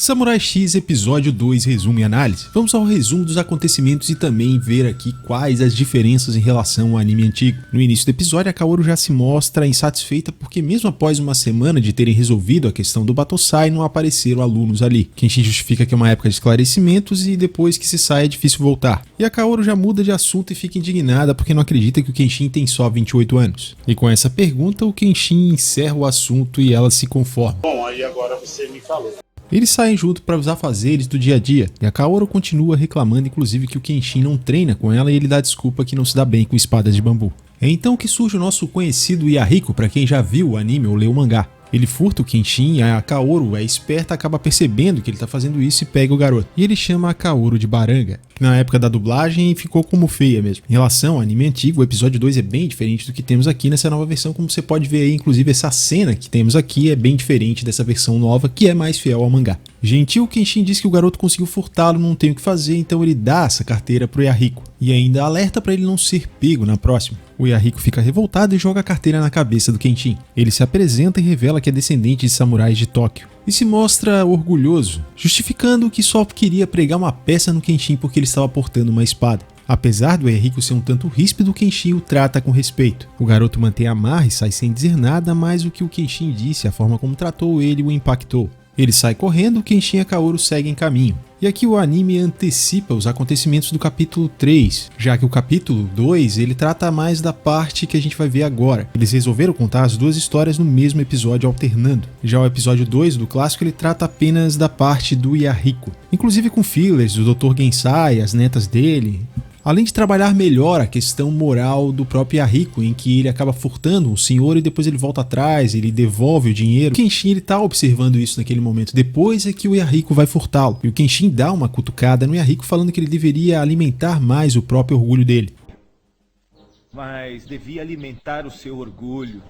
Samurai X Episódio 2 Resumo e Análise. Vamos ao resumo dos acontecimentos e também ver aqui quais as diferenças em relação ao anime antigo. No início do episódio, a Kaoru já se mostra insatisfeita porque mesmo após uma semana de terem resolvido a questão do Batosai, não apareceram alunos ali. Kenshin justifica que é uma época de esclarecimentos e depois que se sai é difícil voltar. E a Kaoru já muda de assunto e fica indignada porque não acredita que o Kenshin tem só 28 anos. E com essa pergunta, o Kenshin encerra o assunto e ela se conforma. Bom, aí agora você me falou. Eles saem junto para os afazeres do dia a dia, e a Kaoru continua reclamando inclusive que o Kenshin não treina com ela e ele dá desculpa que não se dá bem com espadas de bambu. É então que surge o nosso conhecido Yahiko para quem já viu o anime ou leu o mangá. Ele furta o Kenshin e a Kaoru é esperta, acaba percebendo que ele está fazendo isso e pega o garoto. E ele chama a Kaoru de baranga, que na época da dublagem ficou como feia mesmo. Em relação ao anime antigo, o episódio 2 é bem diferente do que temos aqui nessa nova versão, como você pode ver aí, inclusive essa cena que temos aqui é bem diferente dessa versão nova, que é mais fiel ao mangá. Gentil, Kenshin diz que o garoto conseguiu furtá-lo, não tem o que fazer, então ele dá essa carteira pro Yahiko. E ainda alerta para ele não ser pego na próxima. O Yahiko fica revoltado e joga a carteira na cabeça do Kenshin. Ele se apresenta e revela que é descendente de samurais de Tóquio. E se mostra orgulhoso, justificando que só queria pregar uma peça no Kenshin porque ele estava portando uma espada. Apesar do Yahiko ser um tanto ríspido, o Kenshin o trata com respeito. O garoto mantém a marra e sai sem dizer nada, mas o que o Kenshin disse, a forma como tratou ele, o impactou. Ele sai correndo, Kenshin e a Kaoru seguem caminho. E aqui o anime antecipa os acontecimentos do capítulo 3, já que o capítulo 2 ele trata mais da parte que a gente vai ver agora. Eles resolveram contar as duas histórias no mesmo episódio alternando. Já o episódio 2 do clássico ele trata apenas da parte do Yahiko, inclusive com fillers do Dr. Gensai, as netas dele. Além de trabalhar melhor a questão moral do próprio Yahiko, em que ele acaba furtando um senhor e depois ele volta atrás, ele devolve o dinheiro. O Kenshin ele tá observando isso naquele momento. Depois é que o Yahiko vai furtá-lo. E o Kenshin dá uma cutucada no Yahiko falando que ele deveria alimentar mais o próprio orgulho dele. Mas devia alimentar o seu orgulho.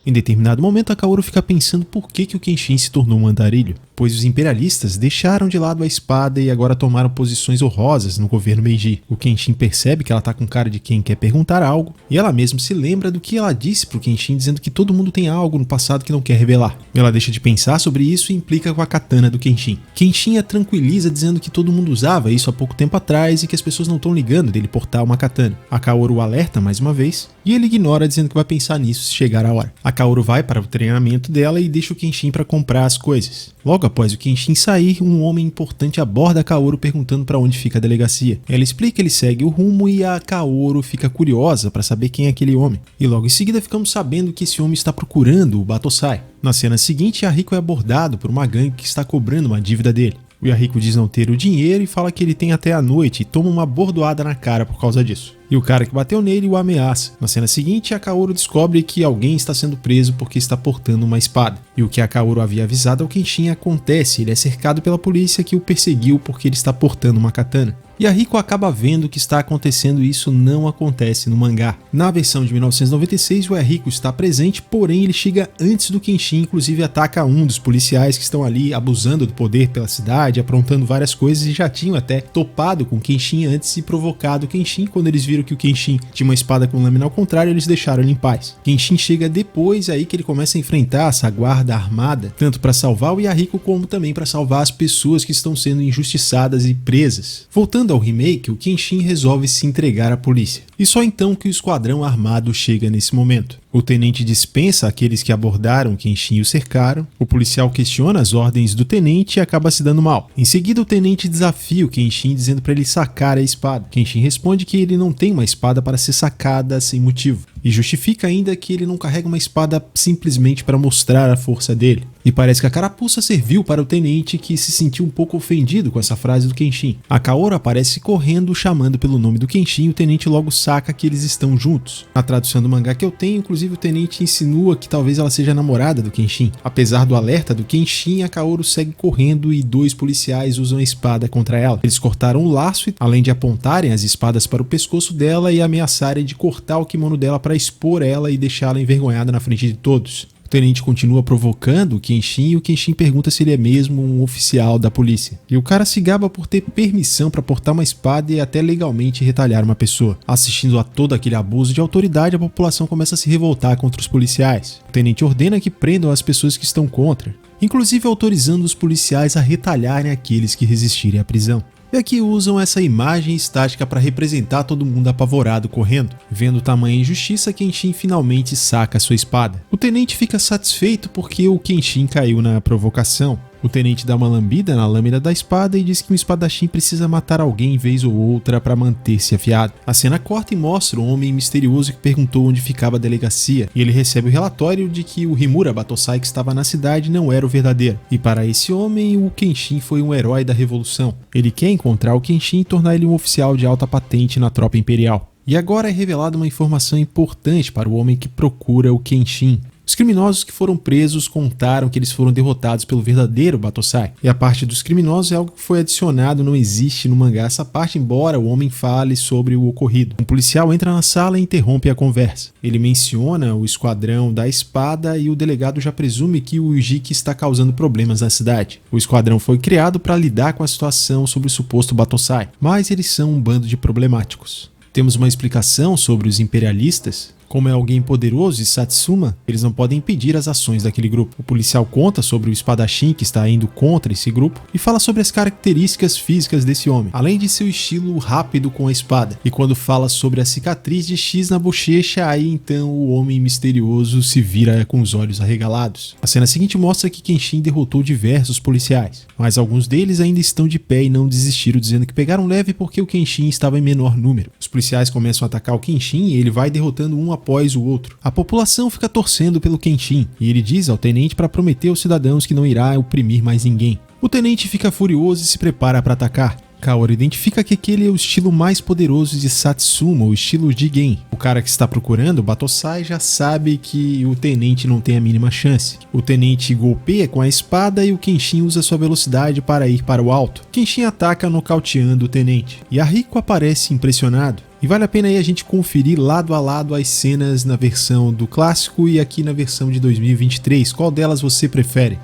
Em determinado momento, a Kaoru fica pensando por que o Kenshin se tornou um andarilho, pois os imperialistas deixaram de lado a espada e agora tomaram posições honrosas no governo Meiji. O Kenshin percebe que ela tá com cara de quem quer perguntar algo, e ela mesma se lembra do que ela disse pro Kenshin dizendo que todo mundo tem algo no passado que não quer revelar. Ela deixa de pensar sobre isso e implica com a katana do Kenshin. Kenshin a tranquiliza dizendo que todo mundo usava isso há pouco tempo atrás e que as pessoas não estão ligando dele portar uma katana. A Kaoru o alerta mais uma vez, e ele ignora dizendo que vai pensar nisso se chegar a hora. A Kaoru vai para o treinamento dela e deixa o Kenshin para comprar as coisas. Logo após o Kenshin sair, um homem importante aborda a Kaoru perguntando para onde fica a delegacia. Ela explica, ele segue o rumo e a Kaoru fica curiosa para saber quem é aquele homem. E logo em seguida ficamos sabendo que esse homem está procurando o Batosai. Na cena seguinte, Yahiko é abordado por uma gangue que está cobrando uma dívida dele. O Yahiko diz não ter o dinheiro e fala que ele tem até a noite e toma uma bordoada na cara por causa disso. E o cara que bateu nele o ameaça. Na cena seguinte, a Kaoru descobre que alguém está sendo preso porque está portando uma espada. E o que a Kaoru havia avisado ao Kenshin acontece, ele é cercado pela polícia que o perseguiu porque ele está portando uma katana. E a Yahiko acaba vendo que está acontecendo e isso não acontece no mangá. Na versão de 1996, o Yahiko está presente, porém ele chega antes do Kenshin, inclusive ataca um dos policiais que estão ali abusando do poder pela cidade, aprontando várias coisas e já tinham até topado com o Kenshin antes e provocado o Kenshin. Quando eles viram que o Kenshin tinha uma espada com lâmina ao contrário, eles deixaram ele em paz. Kenshin chega depois aí que ele começa a enfrentar essa guarda armada, tanto para salvar o Yahiko como também para salvar as pessoas que estão sendo injustiçadas e presas. Voltando ao remake, o Kenshin resolve se entregar à polícia. E só então que o esquadrão armado chega nesse momento. O tenente dispensa aqueles que abordaram Kenshin e o cercaram. O policial questiona as ordens do tenente e acaba se dando mal. Em seguida, o tenente desafia o Kenshin dizendo para ele sacar a espada. Kenshin responde que ele não tem uma espada para ser sacada sem motivo. E justifica ainda que ele não carrega uma espada simplesmente para mostrar a força dele. E parece que a carapuça serviu para o tenente, que se sentiu um pouco ofendido com essa frase do Kenshin. A Kaoru aparece correndo, chamando pelo nome do Kenshin, e o tenente logo saca que eles estão juntos. Na tradução do mangá que eu tenho, inclusive o tenente insinua que talvez ela seja a namorada do Kenshin. Apesar do alerta do Kenshin, a Kaoru segue correndo e dois policiais usam a espada contra ela. Eles cortaram o laço, além de apontarem as espadas para o pescoço dela e ameaçarem de cortar o kimono dela para expor ela e deixá-la envergonhada na frente de todos. O tenente continua provocando o Kenshin e o Kenshin pergunta se ele é mesmo um oficial da polícia. E o cara se gaba por ter permissão para portar uma espada e até legalmente retalhar uma pessoa. Assistindo a todo aquele abuso de autoridade, a população começa a se revoltar contra os policiais. O tenente ordena que prendam as pessoas que estão contra. inclusive autorizando os policiais a retalharem aqueles que resistirem à prisão. E aqui usam essa imagem estática para representar todo mundo apavorado correndo. Vendo tamanha injustiça, Kenshin finalmente saca sua espada. O tenente fica satisfeito porque o Kenshin caiu na provocação. O tenente dá uma lambida na lâmina da espada e diz que um espadachim precisa matar alguém vez ou outra para manter-se afiado. A cena corta e mostra um homem misterioso que perguntou onde ficava a delegacia, e ele recebe o relatório de que o Himura Batosai que estava na cidade não era o verdadeiro. E para esse homem, o Kenshin foi um herói da revolução. Ele quer encontrar o Kenshin e tornar ele um oficial de alta patente na tropa imperial. E agora é revelada uma informação importante para o homem que procura o Kenshin. Os criminosos que foram presos contaram que eles foram derrotados pelo verdadeiro Batosai. E a parte dos criminosos é algo que foi adicionado, não existe no mangá essa parte, embora o homem fale sobre o ocorrido. Um policial entra na sala e interrompe a conversa. Ele menciona o esquadrão da espada e o delegado já presume que o Ujiki está causando problemas na cidade. O esquadrão foi criado para lidar com a situação sobre o suposto Batosai, mas eles são um bando de problemáticos. Temos uma explicação sobre os imperialistas. Como é alguém poderoso e Satsuma, eles não podem impedir as ações daquele grupo. O policial conta sobre o espadachim que está indo contra esse grupo e fala sobre as características físicas desse homem, além de seu estilo rápido com a espada. E quando fala sobre a cicatriz de X na bochecha, aí então o homem misterioso se vira com os olhos arregalados. A cena seguinte mostra que Kenshin derrotou diversos policiais, mas alguns deles ainda estão de pé e não desistiram, dizendo que pegaram leve porque o Kenshin estava em menor número. Os policiais começam a atacar o Kenshin e ele vai derrotando um após o outro. A população fica torcendo pelo Kenshin e ele diz ao tenente para prometer aos cidadãos que não irá oprimir mais ninguém. O tenente fica furioso e se prepara para atacar. Kaoru identifica que aquele é o estilo mais poderoso de Satsuma, o estilo Jigen. O cara que está procurando o Batosai já sabe que o tenente não tem a mínima chance. O tenente golpeia com a espada e o Kenshin usa sua velocidade para ir para o alto. Kenshin ataca nocauteando o tenente. E Yahiko aparece impressionado. E vale a pena aí a gente conferir lado a lado as cenas na versão do clássico e aqui na versão de 2023. Qual delas você prefere?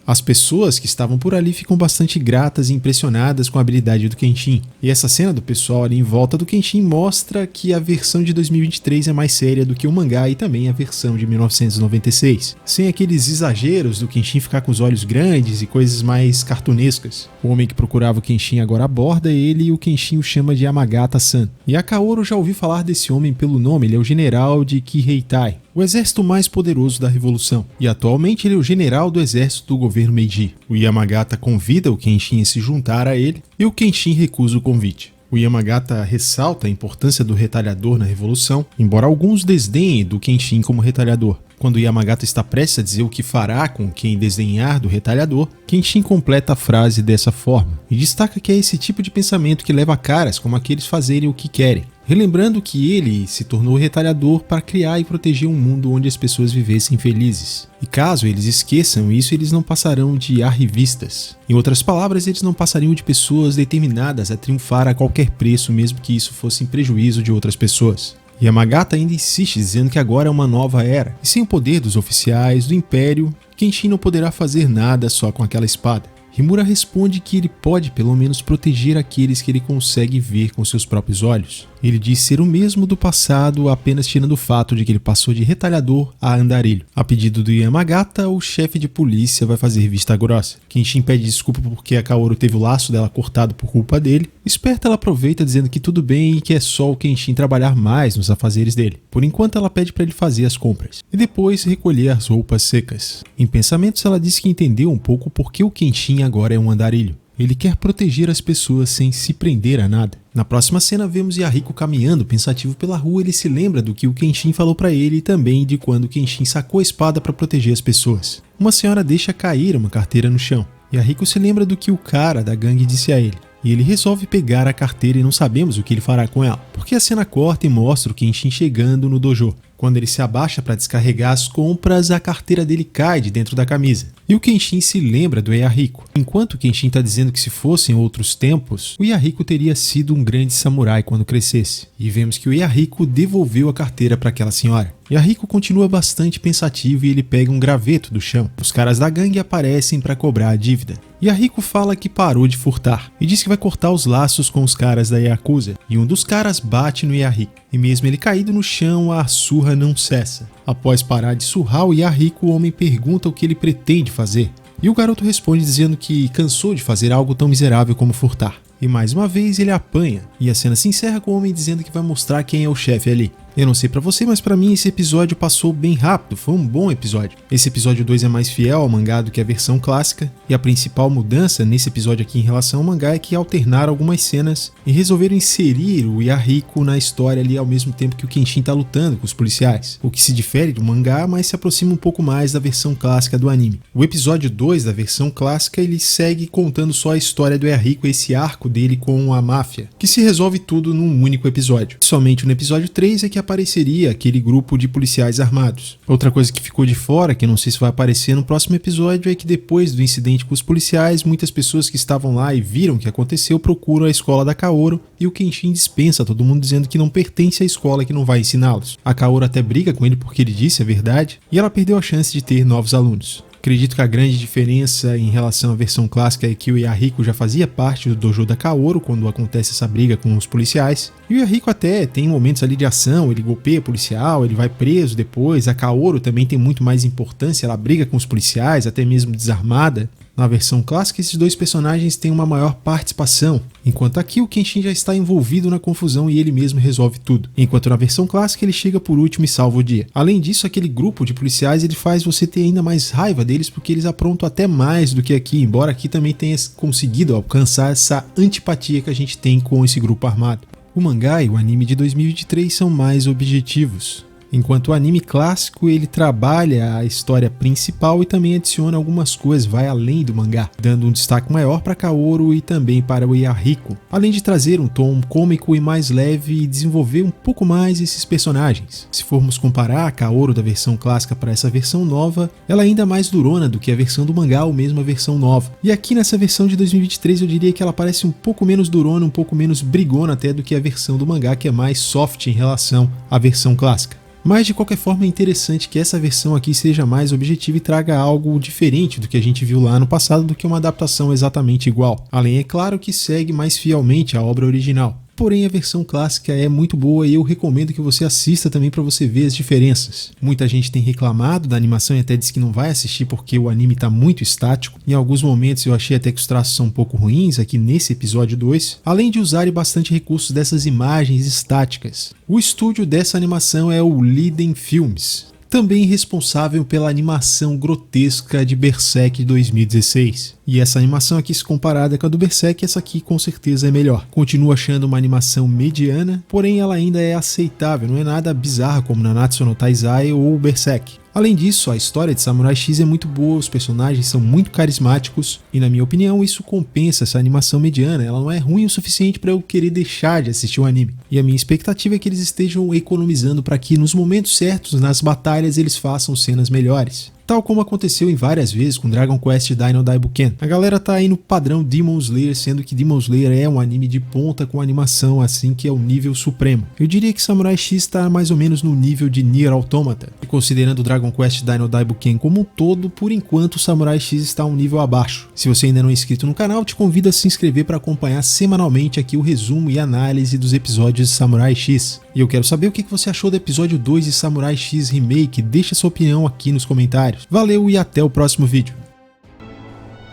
As pessoas que estavam por ali ficam bastante gratas e impressionadas com a habilidade do Kenshin. E essa cena do pessoal ali em volta do Kenshin mostra que a versão de 2023 é mais séria do que o mangá e também a versão de 1996. Sem aqueles exageros do Kenshin ficar com os olhos grandes e coisas mais cartunescas. O homem que procurava o Kenshin agora aborda ele e o Kenshin o chama de Yamagata-san. E a Kaoru já ouviu falar desse homem pelo nome, ele é o general de Kiheitai, o exército mais poderoso da revolução, e atualmente ele é o general do exército do governo Meiji. O Yamagata convida o Kenshin a se juntar a ele, e o Kenshin recusa o convite. O Yamagata ressalta a importância do retalhador na revolução, embora alguns desdenhem do Kenshin como retalhador. Quando Yamagata está prestes a dizer o que fará com quem desdenhar do retalhador, Kenshin completa a frase dessa forma, e destaca que é esse tipo de pensamento que leva a caras como aqueles fazerem o que querem, relembrando que ele se tornou retalhador para criar e proteger um mundo onde as pessoas vivessem felizes. E caso eles esqueçam isso, eles não passarão de arrivistas. Em outras palavras, eles não passariam de pessoas determinadas a triunfar a qualquer preço, mesmo que isso fosse em prejuízo de outras pessoas. Yamagata ainda insiste dizendo que agora é uma nova era, e sem o poder dos oficiais do Império, Kenshin não poderá fazer nada só com aquela espada. Himura responde que ele pode pelo menos proteger aqueles que ele consegue ver com seus próprios olhos. Ele diz ser o mesmo do passado, apenas tirando o fato de que ele passou de retalhador a andarilho. A pedido do Yamagata, o chefe de polícia vai fazer vista grossa. Kenshin pede desculpa porque a Kaoru teve o laço dela cortado por culpa dele. Esperta, ela aproveita dizendo que tudo bem e que é só o Kenshin trabalhar mais nos afazeres dele. Por enquanto, ela pede para ele fazer as compras e depois recolher as roupas secas. Em pensamentos, ela diz que entendeu um pouco por que o Kenshin agora é um andarilho. Ele quer proteger as pessoas sem se prender a nada. Na próxima cena vemos Yahiko caminhando pensativo pela rua. Ele se lembra do que o Kenshin falou para ele e também de quando o Kenshin sacou a espada para proteger as pessoas. Uma senhora deixa cair uma carteira no chão. Yahiko se lembra do que o cara da gangue disse a ele. e ele resolve pegar a carteira e não sabemos o que ele fará com ela, porque a cena corta e mostra o Kenshin chegando no dojo. Quando ele se abaixa para descarregar as compras, a carteira dele cai de dentro da camisa. E o Kenshin se lembra do Yahiko. Enquanto o Kenshin está dizendo que se fossem outros tempos, o Yahiko teria sido um grande samurai quando crescesse. E vemos que o Yahiko devolveu a carteira para aquela senhora. Yahiko continua bastante pensativo e ele pega um graveto do chão. Os caras da gangue aparecem para cobrar a dívida. Yahiko fala que parou de furtar e diz que vai cortar os laços com os caras da Yakuza. E um dos caras bate no Yahiko. E mesmo ele caído no chão, a surra não cessa. Após parar de surrar o Yahiko, o homem pergunta o que ele pretende fazer. E o garoto responde dizendo que cansou de fazer algo tão miserável como furtar. E mais uma vez ele apanha, e a cena se encerra com o homem dizendo que vai mostrar quem é o chefe ali. Eu não sei pra você, mas pra mim esse episódio passou bem rápido, foi um bom episódio. Esse episódio 2 é mais fiel ao mangá do que a versão clássica, e a principal mudança nesse episódio aqui em relação ao mangá é que alternaram algumas cenas e resolveram inserir o Yahiko na história ali ao mesmo tempo que o Kenshin tá lutando com os policiais, o que se difere do mangá, mas se aproxima um pouco mais da versão clássica do anime. O episódio 2 da versão clássica ele segue contando só a história do Yahiko, esse arco dele com a máfia, que se resolve tudo num único episódio. Somente no episódio 3 é que apareceria aquele grupo de policiais armados. Outra coisa que ficou de fora, que não sei se vai aparecer no próximo episódio, é que depois do incidente com os policiais, muitas pessoas que estavam lá e viram o que aconteceu procuram a escola da Kaoru e o Kenshin dispensa todo mundo dizendo que não pertence à escola, que não vai ensiná-los. A Kaoru até briga com ele porque ele disse a verdade e ela perdeu a chance de ter novos alunos. Acredito que a grande diferença em relação à versão clássica é que o Yahiko já fazia parte do dojo da Kaoru quando acontece essa briga com os policiais. E o Yahiko até tem momentos ali de ação, ele golpeia policial, ele vai preso depois. A Kaoru também tem muito mais importância, ela briga com os policiais, até mesmo desarmada. Na versão clássica, esses dois personagens têm uma maior participação, enquanto aqui o Kenshin já está envolvido na confusão e ele mesmo resolve tudo. Enquanto na versão clássica ele chega por último e salva o dia. Além disso, aquele grupo de policiais ele faz você ter ainda mais raiva deles porque eles aprontam até mais do que aqui, embora aqui também tenha conseguido alcançar essa antipatia que a gente tem com esse grupo armado. O mangá e o anime de 2023 são mais objetivos. Enquanto o anime clássico ele trabalha a história principal e também adiciona algumas coisas, vai além do mangá, dando um destaque maior para Kaoru e também para o Yahiko, além de trazer um tom cômico e mais leve e desenvolver um pouco mais esses personagens. Se formos comparar a Kaoru da versão clássica para essa versão nova, ela é ainda mais durona do que a versão do mangá ou mesmo a versão nova. E aqui nessa versão de 2023 eu diria que ela parece um pouco menos durona, um pouco menos brigona até do que a versão do mangá, que é mais soft em relação à versão clássica. Mas de qualquer forma é interessante que essa versão aqui seja mais objetiva e traga algo diferente do que a gente viu lá no passado do que uma adaptação exatamente igual. Além, é claro, que segue mais fielmente a obra original. Porém, a versão clássica é muito boa e eu recomendo que você assista também para você ver as diferenças. Muita gente tem reclamado da animação e até diz que não vai assistir porque o anime está muito estático. Em alguns momentos eu achei até que os traços são um pouco ruins aqui nesse episódio 2, além de usarem bastante recursos dessas imagens estáticas. O estúdio dessa animação é o Liden Films, também responsável pela animação grotesca de Berserk 2016. E essa animação aqui, se comparada com a do Berserk, essa aqui com certeza é melhor. Continuo achando uma animação mediana, porém ela ainda é aceitável, não é nada bizarra como Nanatsu no Taizai ou Berserk. Além disso, a história de Samurai X é muito boa, os personagens são muito carismáticos e, na minha opinião, isso compensa essa animação mediana. Ela não é ruim o suficiente para eu querer deixar de assistir o anime. E a minha expectativa é que eles estejam economizando para que, nos momentos certos, nas batalhas, eles façam cenas melhores. Tal como aconteceu em várias vezes com Dragon Quest Dino Daibuken. A galera tá aí no padrão Demon Slayer, sendo que Demon Slayer é um anime de ponta com animação assim que é o nível supremo. Eu diria que Samurai X tá mais ou menos no nível de Nier Automata. E considerando Dragon Quest Dino Daibuken como um todo, por enquanto Samurai X está um nível abaixo. Se você ainda não é inscrito no canal, te convido a se inscrever para acompanhar semanalmente aqui o resumo e análise dos episódios de Samurai X. E eu quero saber o que você achou do episódio 2 de Samurai X Remake, deixa sua opinião aqui nos comentários. Valeu e até o próximo vídeo.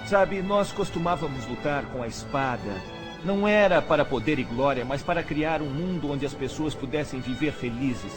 Sabe, nós costumávamos lutar com a espada. Não era para poder e glória, mas para criar um mundo onde as pessoas pudessem viver felizes.